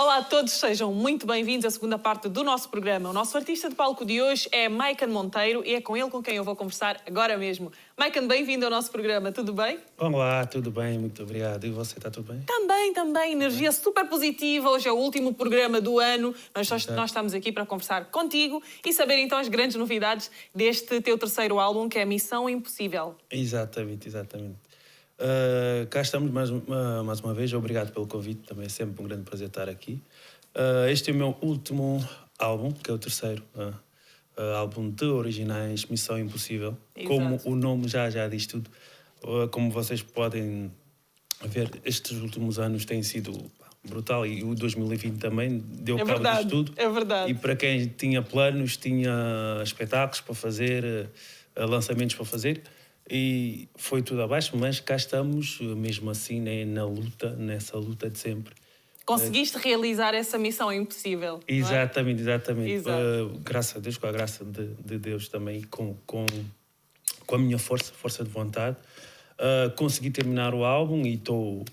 Olá a todos, sejam muito bem-vindos à segunda parte do nosso programa. O nosso artista de palco de hoje é Maiken Monteiro e é com ele com quem eu vou conversar agora mesmo. Maiken, bem-vindo ao nosso programa, tudo bem? Olá, tudo bem, muito obrigado. E você, está tudo bem? Também, energia super positiva. Hoje é o último programa do ano, mas nós estamos aqui para conversar contigo e saber então as grandes novidades deste teu terceiro álbum, que é Missão Impossível. Exatamente. Cá estamos mais uma vez, obrigado pelo convite, também é sempre um grande prazer estar aqui. Este é o meu último álbum, que é o terceiro álbum de originais, Missão Impossível. Exato. Como o nome já diz tudo. Como vocês podem ver, estes últimos anos têm sido brutal e o 2020 também deu cabo disto tudo. É verdade. E para quem tinha planos, tinha espetáculos para fazer, lançamentos para fazer, e foi tudo abaixo, mas cá estamos, mesmo assim, né, nessa luta de sempre. Conseguiste realizar essa missão impossível. Exatamente. Exato. Graças a Deus, com a graça de Deus também, com a minha força de vontade, consegui terminar o álbum e estou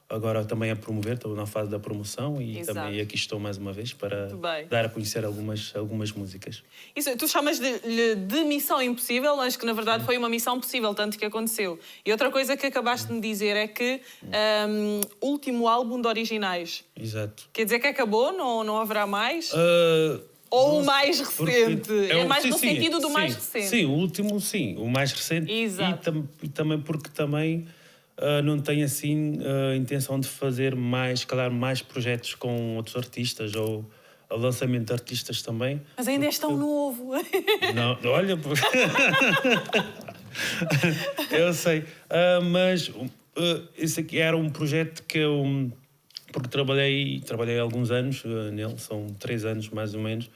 agora também a promover, estou na fase da promoção e Exato. também aqui estou mais uma vez para Muito dar a conhecer algumas músicas. Isso, tu chamas de missão impossível, mas que na verdade foi uma missão possível, tanto que aconteceu. E outra coisa que acabaste de me dizer é que último álbum de originais. Exato. Quer dizer que acabou? Não haverá mais? Ou o mais recente? É mais no sentido do mais recente. Sim, o último, sim, o mais recente. Exato. E também porque também não tenho assim a intenção de fazer mais projetos com outros artistas ou o lançamento de artistas também. Mas ainda és tão novo. Não, olha... Eu sei, mas esse aqui era um projeto que eu... Porque trabalhei há alguns anos nele, são 3 anos mais ou menos,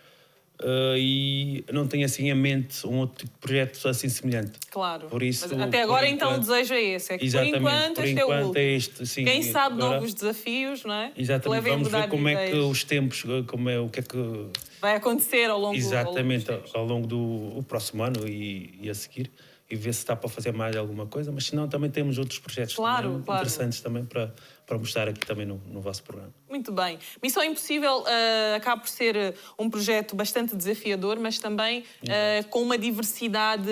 e não tenho assim em mente um outro tipo de projeto assim semelhante. Claro. Por isso, mas até agora então o desejo é esse, é que exatamente, por enquanto este é o último. este, sim, Quem sabe agora, novos desafios, não é? Exatamente, vamos ver como é que os tempos, o que é que vai acontecer ao longo ao longo do próximo ano e a seguir, e ver se está para fazer mais alguma coisa, mas senão também temos outros projetos interessantes também para mostrar aqui também no vosso programa. Muito bem. Missão Impossível acaba por ser um projeto bastante desafiador, mas também com uma diversidade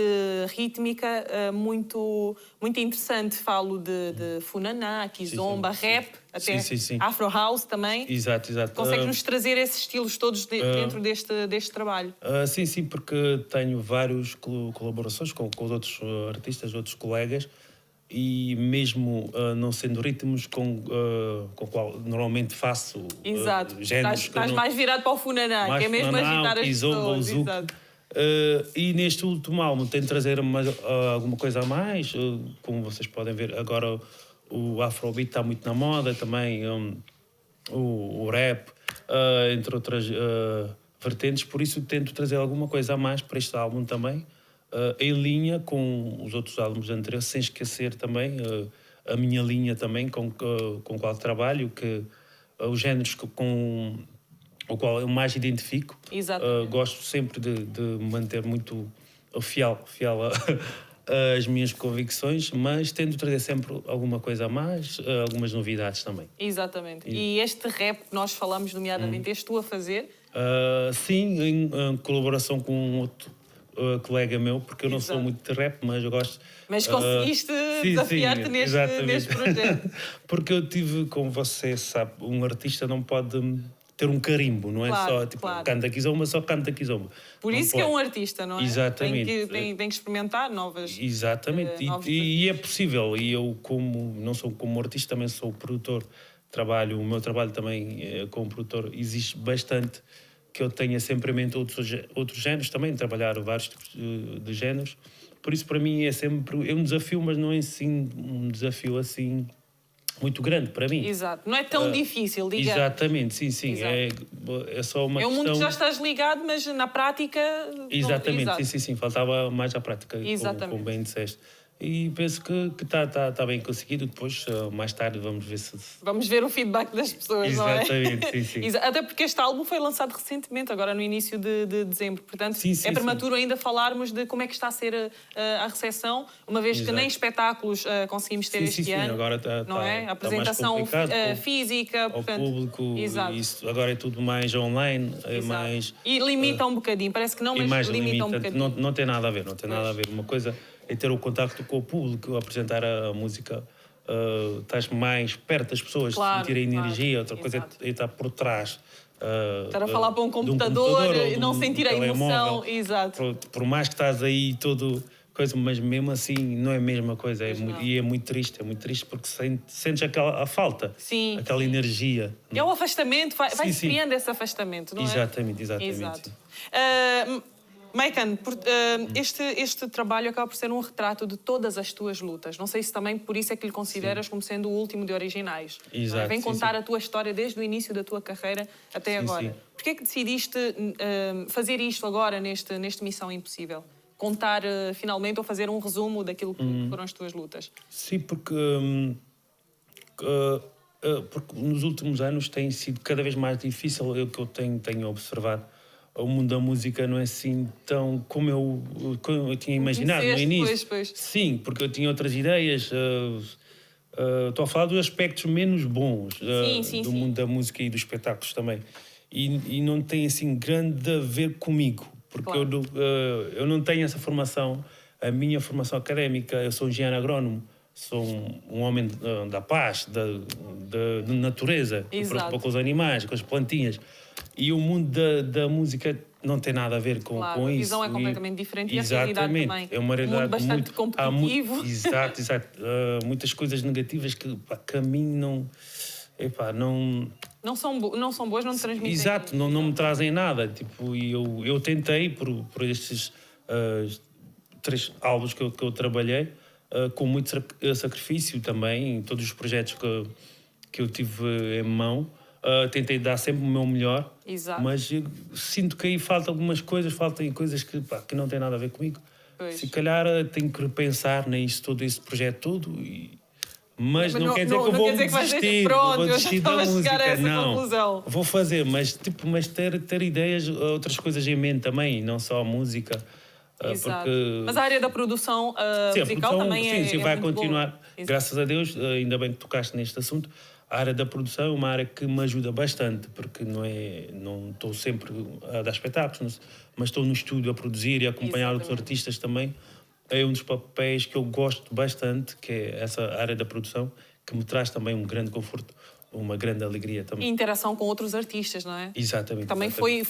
rítmica muito interessante. Falo de funaná, kizomba, rap, até afro house também. Exato. Consegues-nos trazer esses estilos todos dentro deste trabalho? Sim, porque tenho várias colaborações com os outros artistas, outros colegas, e mesmo não sendo ritmos com o qual normalmente faço géneros... Estás mais virado para o funaná, que é mesmo agitar as pessoas. Exato. E neste último álbum tento trazer alguma coisa a mais, como vocês podem ver agora o Afrobeat está muito na moda também, o rap, entre outras vertentes, por isso tento trazer alguma coisa a mais para este álbum também, em linha com os outros álbuns anteriores, sem esquecer também a minha linha também com a qual trabalho, que os géneros com o qual eu mais identifico. Gosto sempre de manter muito fiel às minhas convicções, mas tento trazer sempre alguma coisa a mais, algumas novidades também. Exatamente. E este rap que nós falamos, nomeadamente, és tu a fazer? Sim, em colaboração com um outro colega meu, porque eu não sou muito de rap, mas eu gosto... Mas conseguiste desafiar-te neste projeto. Porque eu tive, como você sabe, um artista não pode ter um carimbo, não é só tipo canta kizomba, só canta kizomba. Por isso que é um artista, não é? Exatamente. Tem que experimentar novas... Exatamente. E é possível. E eu, como não sou como artista, também sou produtor. O meu trabalho também como produtor existe bastante, que eu tenha sempre em mente outros géneros também, trabalhar vários tipos de géneros. Por isso, para mim, é um desafio, mas não é assim um desafio assim muito grande para mim. Exato. Não é tão difícil, digamos. Exatamente, sim. É só uma questão... É um mundo que já estás ligado, mas na prática... Exatamente, sim. Faltava mais à prática, Exatamente. como bem disseste. e penso que tá bem conseguido. Depois, mais tarde, vamos ver se... Vamos ver o feedback das pessoas, não é? Exatamente, sim. Até porque este álbum foi lançado recentemente, agora no início de dezembro. Portanto, Sim, é prematuro ainda falarmos de como é que está a ser a recepção, uma vez que nem espetáculos conseguimos ter este ano. Agora não é? A apresentação física, ao portanto, público. Isso, agora é tudo mais online. É mais, e limita um bocadinho, parece que não, mas limita um bocadinho. Não tem nada a ver, Uma coisa é ter o contacto com o público, apresentar a música, estás mais perto das pessoas, sentir a energia. Outra coisa é estar por trás. Estar a falar para um computador e não sentir a emoção. Exato. Por mais que estás aí todo coisa, mas mesmo assim não é a mesma coisa. E é muito triste porque sentes a falta, aquela energia. É o afastamento, vai-se criando esse afastamento, não é? Exatamente. Exato. Maikan, este trabalho acaba por ser um retrato de todas as tuas lutas. Não sei se também por isso é que lhe consideras como sendo o último de originais. Exato. Vem contar a tua história desde o início da tua carreira até agora. Porquê é que decidiste fazer isto agora neste Missão Impossível? Contar finalmente ou fazer um resumo daquilo que foram as tuas lutas? Sim, porque nos últimos anos tem sido cada vez mais difícil, o que eu tenho observado. O mundo da música não é assim tão como eu tinha imaginado no início. Pois. Sim, porque eu tinha outras ideias. Estou a falar dos aspectos menos bons do mundo da música e dos espetáculos também. E não tem assim grande a ver comigo, porque eu não tenho essa formação. A minha formação académica, eu sou engenheiro agrónomo, sou um homem da paz, da natureza, que me preocupa com os animais, com as plantinhas. E o mundo da música não tem nada a ver com isso. A visão é completamente diferente e a realidade também. É uma realidade bastante competitivo. Exato. Muitas coisas negativas que a mim não... Não são boas, não te transmitem. Exato, não me trazem nada. Tipo, eu tentei, por estes 3 álbuns que eu trabalhei, com muito sacrifício também, em todos os projetos que eu tive em mão. Tentei dar sempre o meu melhor. Exato. Mas eu sinto que aí faltam coisas que não têm nada a ver comigo. Pois. Se calhar tenho que repensar todo esse projeto todo. Mas não quer dizer que eu vou desistir. Pronto, vou desistir da música. Não. Conclusão. Vou fazer, mas ter ideias, outras coisas em mente também, não só a música. Exato. Mas a área da produção musical também é vai muito continuar. boa. Graças a Deus, ainda bem que tocaste neste assunto. A área da produção é uma área que me ajuda bastante, porque não estou sempre a dar espetáculos, mas estou no estúdio a produzir e a acompanhar outros artistas também. É um dos papéis que eu gosto bastante, que é essa área da produção, que me traz também um grande conforto, uma grande alegria também. E interação com outros artistas, não é? Exatamente. Também foi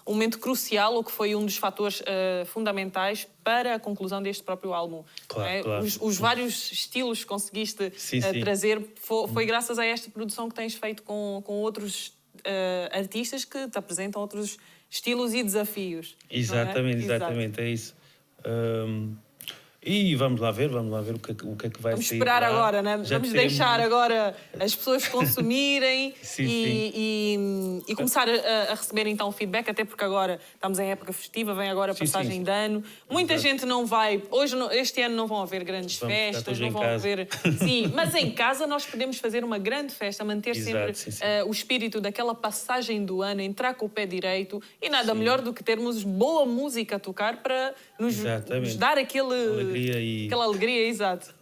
um momento crucial, ou que foi um dos fatores fundamentais para a conclusão deste próprio álbum. Claro. Os vários estilos que conseguiste trazer, foi graças a esta produção que tens feito com outros artistas que te apresentam outros estilos e desafios. Exatamente, é isso. E vamos lá ver o que é que vai Vamos sair. esperar agora, né? Vamos deixar agora as pessoas consumirem e começar a receber então o feedback, até porque agora estamos em época festiva, vem agora a passagem de ano. Muita gente não vai, este ano não vão haver grandes festas, não vão haver... Sim, mas em casa nós podemos fazer uma grande festa, manter sempre o espírito daquela passagem do ano, entrar com o pé direito, e nada melhor do que termos boa música a tocar para nos dar aquela alegria, exato.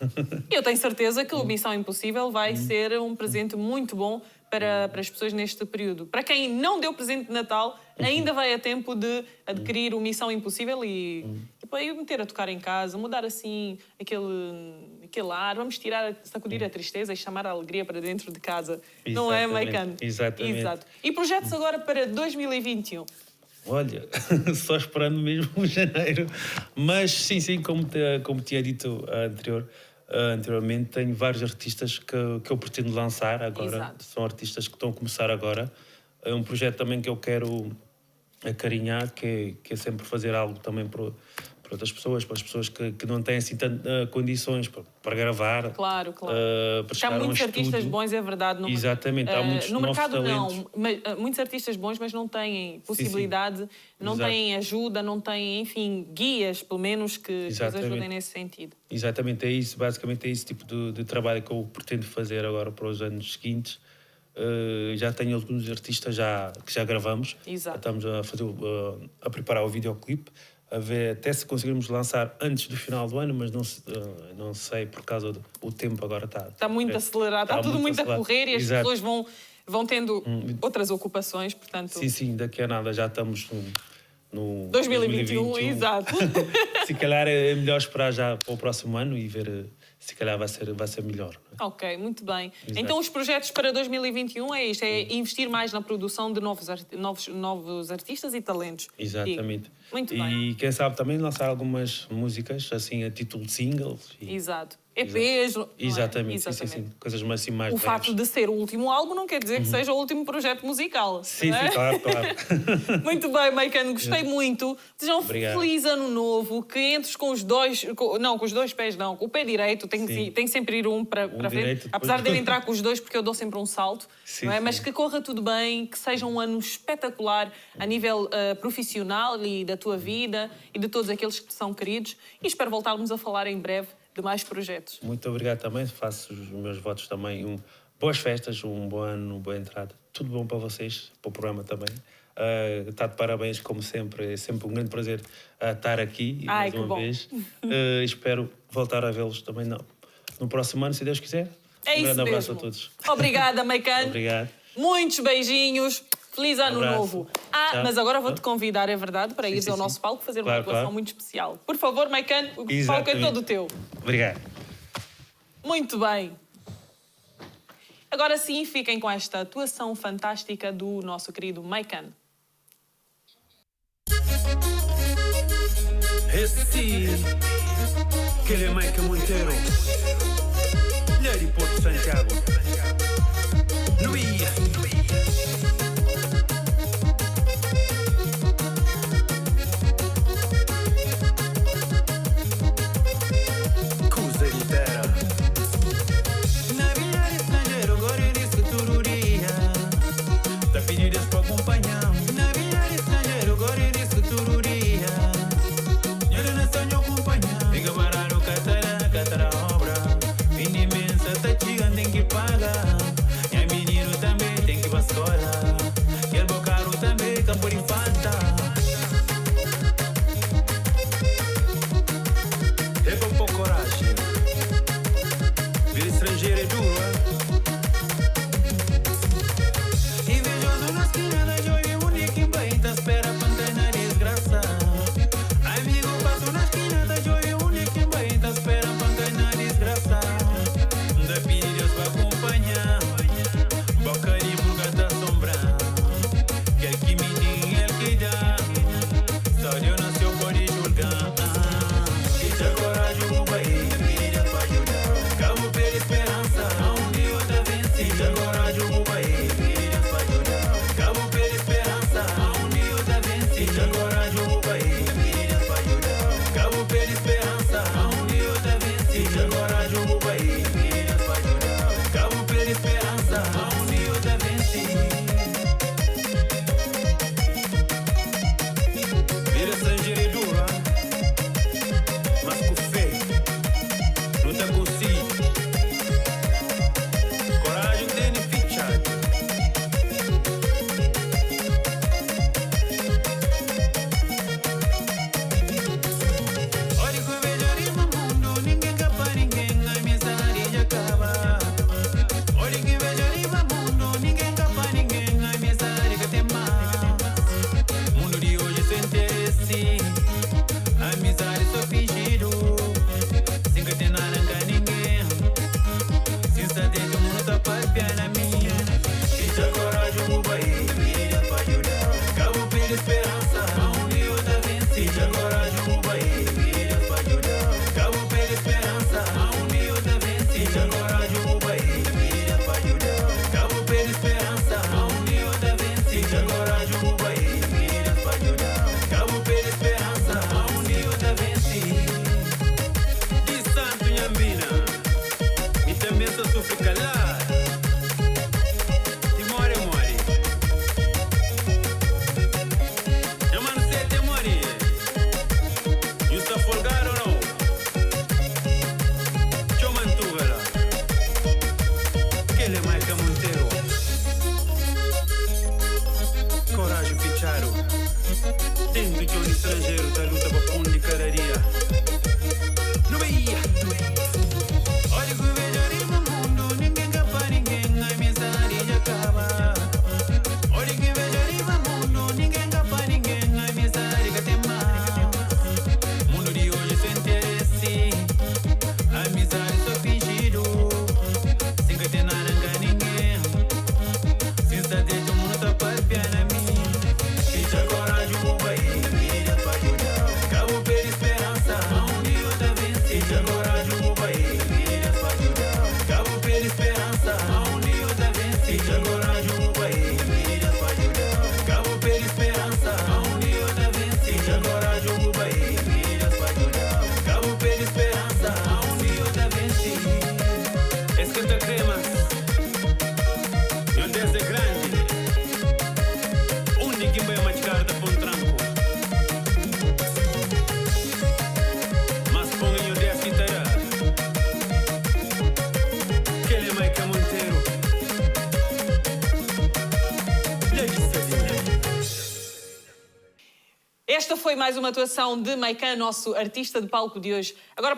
E eu tenho certeza que o Missão Impossível vai ser um presente muito bom para as pessoas neste período. Para quem não deu presente de Natal, ainda vai a tempo de adquirir o Missão Impossível e meter a tocar em casa, mudar assim aquele ar, vamos sacudir a tristeza e chamar a alegria para dentro de casa. Exatamente. Não é, Maikan? Exatamente. Exato. E projetos agora para 2021? Olha, só esperando mesmo janeiro. Mas sim, como tinha dito anteriormente, tenho vários artistas que eu pretendo lançar agora. Exato. São artistas que estão a começar agora. É um projeto também que eu quero acarinhar, que é sempre fazer algo também para para outras pessoas, para as pessoas que não têm assim tantas condições para gravar. Claro, claro. Para Porque há chegar a um muitos artistas estúdio. bons, é verdade. Exatamente, há muitos no novos mercado talentos. não, mas, muitos artistas bons, mas não têm possibilidade, não Exato. têm ajuda, não têm, enfim, guias, pelo menos, que os Exatamente. ajudem nesse sentido. Exatamente, é isso. Basicamente é esse tipo de trabalho que eu pretendo fazer agora para os anos seguintes. Já tenho alguns artistas que já gravamos. Exato. Estamos a preparar o videoclipe, a ver até se conseguirmos lançar antes do final do ano, mas não sei por causa do tempo agora está. Está muito acelerado, está tudo muito a correr e as Exato. pessoas vão tendo outras ocupações, portanto... Sim, daqui a nada já estamos no 2021, exato. Se calhar é melhor esperar já para o próximo ano e ver se calhar vai ser melhor. Ok, muito bem. Exato. Então os projetos para 2021 é isto, é investir mais na produção de novos artistas e talentos. Exatamente. Digo. Muito bem. E quem sabe também lançar algumas músicas assim a título de singles. Exato. EPs, não é? Exatamente, sim. Coisas assim mais O breves. facto de ser o último álbum não quer dizer que seja o último projeto musical. Sim, não é? claro. Muito bem, Maicano, gostei muito. Desejo um Obrigado. feliz ano novo, que entres com os dois... com os dois pés não, com o pé direito, tem que sempre ir um para frente. direito, depois- Apesar de eu entrar com os dois, porque eu dou sempre um salto. Sim, não é? sim. Mas que corra tudo bem, que seja um ano espetacular a nível profissional e da tua vida e de todos aqueles que te são queridos. E espero voltarmos a falar em breve de mais projetos. Muito obrigado também. Faço os meus votos também. Boas festas, um bom ano, uma boa entrada. Tudo bom para vocês, para o programa também. Está de parabéns, como sempre. É sempre um grande prazer estar aqui mais uma vez. Espero voltar a vê-los também no próximo ano, se Deus quiser. É isso grande abraço mesmo. a todos. Obrigada, Maicano. Obrigado. Muitos beijinhos. Feliz ano Abraço. novo. Tchau. Mas agora vou-te convidar, é verdade, para ires sim, ao sim. nosso palco fazer uma Claro, atuação claro. muito especial. Por favor, Maicano, o palco é Exatamente. todo teu. Obrigado. Muito bem. Agora sim, fiquem com esta atuação fantástica do nosso querido Maicano. Esse sim, que ele é Maica Monteiro, Lady Porto Santiago. Luía. Cusa libera. Na vila estrangeiro, agora eu disse tururia. Tá pedindo Deus para acompanhar. Na vila estrangeiro, agora eu disse tururia. Eu não sonho acompanhar. Fica baralho, catara obra. Fim imensa, tá chegando, tem que pagar. E menino também tem que ir pra escola. Quer bocaro também, campo de fanta. É com pouco coragem. Vir estrangeiro é duro, hein? Invejoso na esquina da joia, única em baita, espera pantai na desgraça. Amigo, passo na esquina da joia, única em baita, espera pantai na desgraça. Da pedir Deus para acompanhar, boca de burga da sombra. Quer que me diga, ele que dá. Só Deus nasceu pode julgar. E te coragem, o pai, pedir Deus para ajudar. Cabo pela esperança, um dia outra vence. E te coragem, o pai, pedir Deus para ajudar. Cabo pela esperança, um dia outra vence. E te coragem, o pai, pedir Deus para ajudar. Cabo pela esperança, um dia outra vence. E te coragem, o pai, pedir Deus para ajudar. Cabo pela esperança, um dia outra vence. Vira estrangeiro é duro, hein? Mas com fé, não tá consigo. Coragem tem fichado. Olha que eu vejo arriba o mundo, ninguém capa ninguém, a mensagem já acaba. Olha que eu vejo arriba o mundo, ninguém capa ninguém, a mensagem que tem mais. Mundo de hoje sem interesse, amizade só fingido. Sem que tem nada com ninguém, sem saber que o mundo tá para na minha. E te coragem, o pai, pedir para ajudar. Cabo pela esperança, um dia outra vence. E te coragem, o pai, pedir para ajudar. Cabo pela esperança, um dia outra vence. E te coragem, o pai, pedir para ajudar. Cabo pela esperança, um dia outra vence. E te coragem, o pai, pedir para ajudar. Cabo pela esperança, um dia outra vence. Esta foi mais uma atuação de Maikan, nosso artista de palco de hoje. Agora